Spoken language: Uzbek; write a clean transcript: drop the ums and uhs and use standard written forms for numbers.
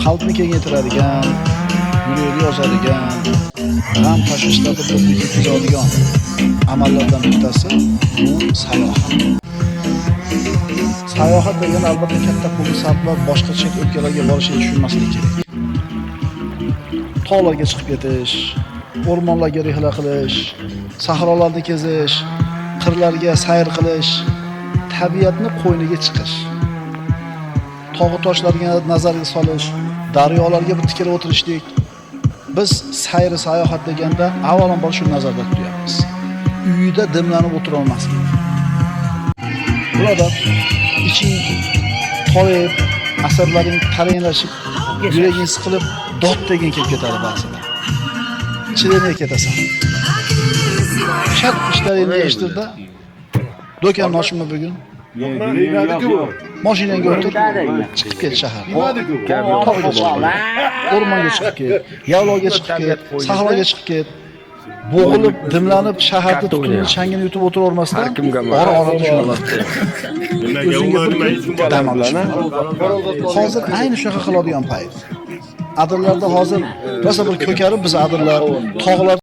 qalbni kengaytiradigan, yurakni yozadigan, g'am tashvishlarni bir yetkazadigan amallardan bittasi bu sayohat. Sayohat degan albatta katta pulni sarflab boshqa chet o'lkalarga borishni tushunmaslik kerak. Tog'larga chiqib ketish, o'rmonlarga rihla qilish, sahrolarni kezish, qirlarga sayr qilish, tabiatni qo'yniga chiqish, tog' toshlarga nazarga solish, daryolarga bir tikilib o'tirishlik. Biz sayr sayohat deganda avvalambor shu nazarda tutamiz. Uyda dimlanib o'tira olmaslik. Burada iching to'yib, asablaring taranglashib, yuraging siqilib, dod degan kelib ketadi ba'zida. Chidamay ketasan. Shart ishlaringni yig'ishtirda, do'konni ochma bugun. Mashinangga o'tir, chiqib ket shaharga. Tog'ga chiqib ket, o'rmonga chiqib ket, yaylovga chiqib ket, sahroga chiqib ket. Bo'g'ilib, dimlanib, shaharda tutunni changini yutib o'tiravermasdan, ora-ora tushunaladi. O'zingga bir dam olish. Hozir ayni shunaqa qiladigan payt. Adirlarda hozir rosa bir ko'karib biz adirlar, tog'lar